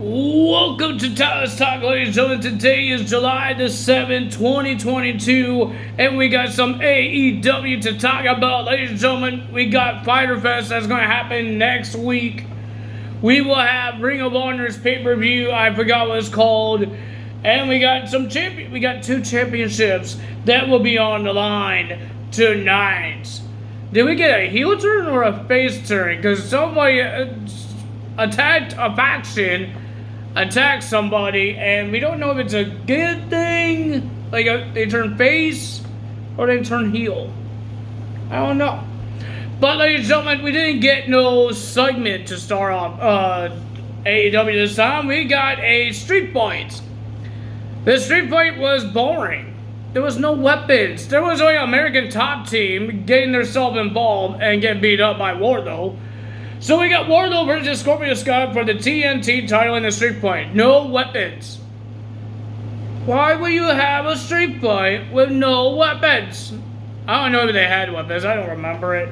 Welcome to Tyler's Talk, ladies and gentlemen. Today is July the 7th, 2022, and we got some AEW to talk about. Ladies and gentlemen, we got Fyter Fest that's going to happen next week. We will have Ring of Honor's pay-per-view, I forgot what it's called, and we got two championships that will be on the line tonight. Did we get a heel turn or a face turn? Because somebody attacked a faction, attacked somebody, and we don't know if it's a good thing, like they turn face, or they turn heel. I don't know. But ladies and gentlemen, we didn't get no segment to start off AEW this time. We got a street fight. The street fight was boring. There was no weapons. There was only American Top Team getting themselves involved and getting beat up by Wardlow. So we got Wardlow versus Scorpio Sky for the TNT title in the street fight. No weapons. Why would you have a street fight with no weapons? I don't know if they had weapons. I don't remember it.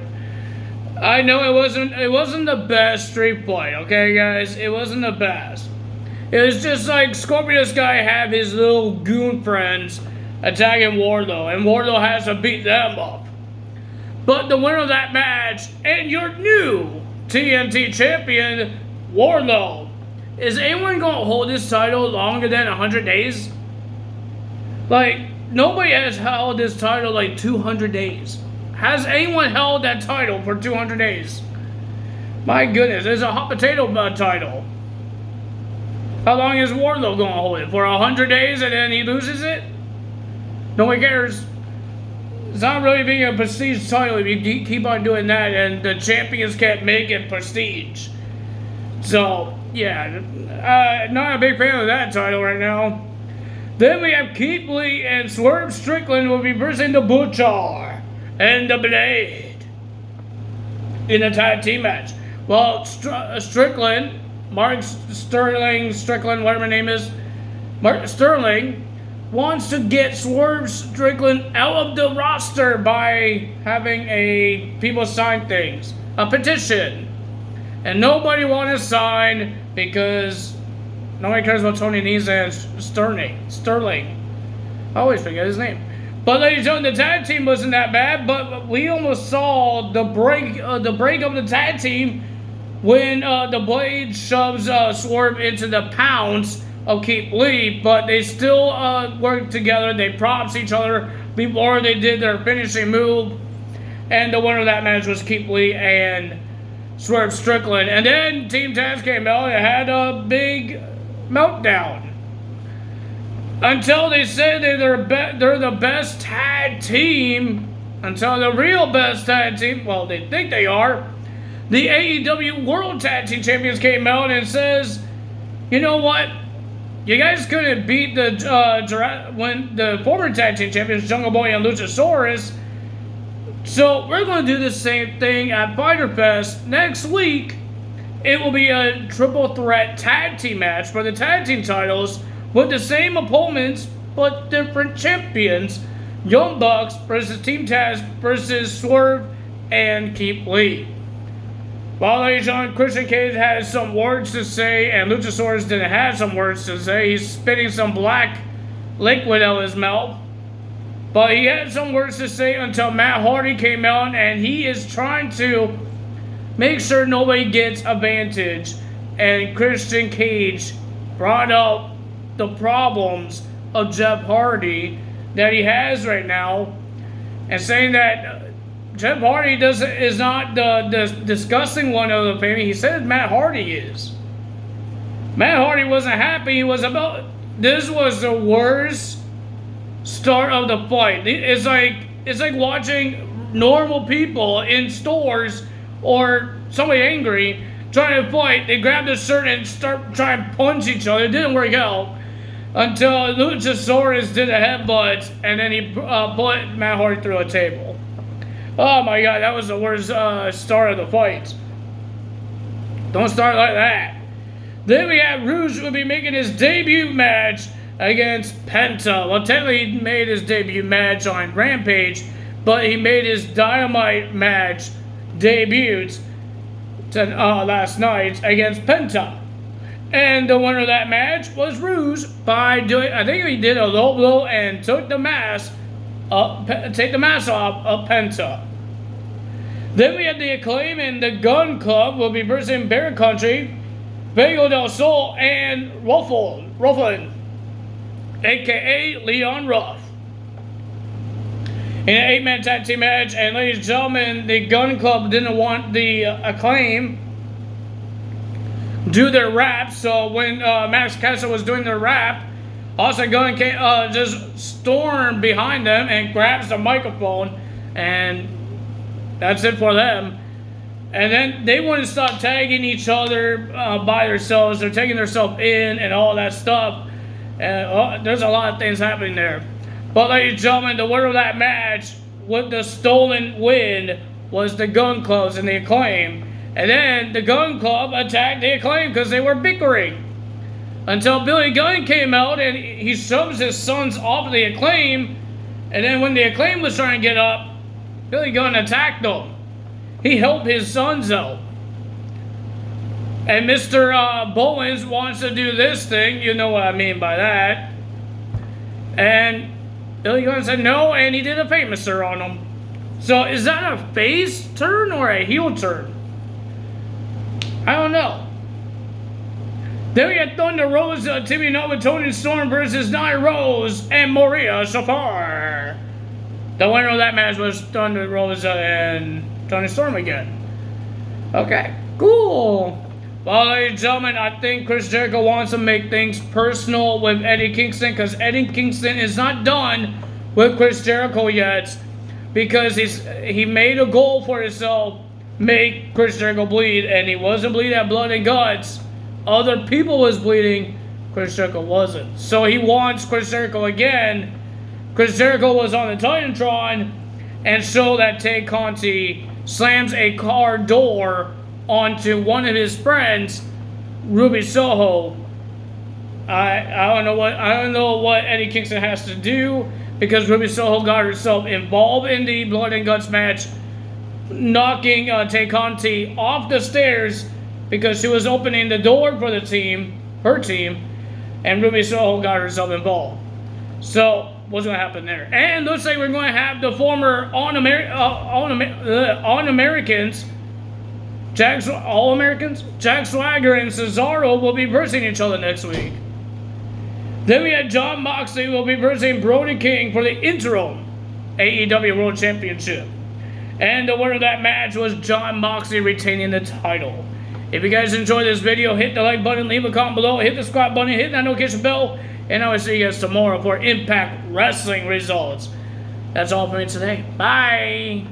I know it wasn't the best street fight, okay guys? It wasn't the best. It was just like Scorpio Sky have his little goon friends attacking Wardlow, and Wardlow has to beat them up. But the winner of that match, and your new TNT champion, Wardlow. Is anyone going to hold this title longer than 100 days? Like, nobody has held this title like 200 days. Has anyone held that title for 200 days? My goodness, it's a hot potato title. How long is Wardlow going to hold it? For 100 days and then he loses it? Nobody cares. It's not really being a prestige title if you keep on doing that and the champions can't make it prestige. So, yeah, not a big fan of that title right now. Then we have Keith Lee and Swerve Strickland will be versing the Butcher and the Blade in a tag team match. Well, Strickland, Mark Sterling, whatever his name is, Mark Sterling, wants to get Swerve Strickland out of the roster by having people sign things. A petition. And nobody wants to sign because nobody cares about Tony Nese and Sterling. I always forget his name. But ladies and gentlemen, the tag team wasn't that bad, but we almost saw the break of the tag team when the Blade shoves Swerve into the pounds of Keith Lee, but they still worked together. They props each other before they did their finishing move, and the winner of that match was Keith Lee and Swerve Strickland. And then Team Taz came out and had a big meltdown until they said they're the best tag team, until the real best tag team, well, they think they are, the AEW World Tag Team Champions came out and says, you know what? You guys couldn't beat when the former tag team champions, Jungle Boy and Luchasaurus. So we're going to do the same thing at Fyter Fest next week. It will be a triple threat tag team match for the tag team titles with the same opponents but different champions. Young Bucks versus Team Taz versus Swerve and Keith Lee. While ladies and gentlemen, Christian Cage has some words to say, and Luchasaurus didn't have some words to say. He's spitting some black liquid out of his mouth. But he had some words to say until Matt Hardy came out, and he is trying to make sure nobody gets advantage. And Christian Cage brought up the problems of Jeff Hardy that he has right now, and saying that Jeff Hardy is not the disgusting one of the family. He said Matt Hardy is. Matt Hardy wasn't happy. This was the worst start of the fight. It's like watching normal people in stores or somebody angry trying to fight. They grab the shirt and start trying to punch each other. It didn't work out until Luchasaurus did a headbutt and then he put Matt Hardy through a table. Oh my god, that was the worst start of the fight. Don't start like that. Then we have Rouge who will be making his debut match against Penta. Well, technically he made his debut match on Rampage, but he made his Dynamite match debut last night against Penta. And the winner of that match was Rouge by doing, I think he did a low blow and took the mask off Penta. Then we had the Acclaim and the Gun Club will be versus Bear Country, Vega del Sol, and Ruffin, aka Leon Ruff. In an 8-man tag team match, and ladies and gentlemen, the Gun Club didn't want the Acclaim do their rap, so when Max Caster was doing their rap, Austin Gunn came, just stormed behind them and grabs the microphone, and that's it for them. And then they want to start tagging each other by themselves. They're taking themselves in and all that stuff. And there's a lot of things happening there. But ladies and gentlemen, the winner of that match with the stolen win was the Gun Clubs and the Acclaim. And then the Gun Club attacked the Acclaim because they were bickering. Until Billy Gunn came out and he shoves his sons off of the Acclaim. And then when the Acclaim was trying to get up, Billy Gunn attacked them. He helped his sons out. And Mr. Bowens wants to do this thing. You know what I mean by that. And Billy Gunn said no, and he did a famouser on him. So is that a face turn or a heel turn? I don't know. Then we had Thunder Rosa teaming up with Toni Storm versus Nia Rose and Maria Shafar. The winner of that match was Thunder Rosa and Toni Storm again. Okay, cool. Well, ladies and gentlemen, I think Chris Jericho wants to make things personal with Eddie Kingston because Eddie Kingston is not done with Chris Jericho yet because he made a goal for himself, make Chris Jericho bleed, and he wasn't bleeding at blood and guts. Other people was bleeding, Chris Jericho wasn't. So he wants Chris Jericho again. Chris Jericho was on the Titantron, and so that Tay Conti slams a car door onto one of his friends, Ruby Soho. I don't know what Eddie Kingston has to do because Ruby Soho got herself involved in the blood and guts match, knocking Tay Conti off the stairs because she was opening the door for the team, her team, and Ruby Soho got herself involved. So what's going to happen there? And looks like we're going to have the former All-Americans, Jack Swagger and Cesaro will be versing each other next week. Then we had Jon Moxley will be versing Brody King for the interim AEW World Championship. And the winner of that match was Jon Moxley retaining the title. If you guys enjoyed this video, hit the like button, leave a comment below, hit the subscribe button, hit that notification bell, and I will see you guys tomorrow for Impact Wrestling results. That's all for me today. Bye!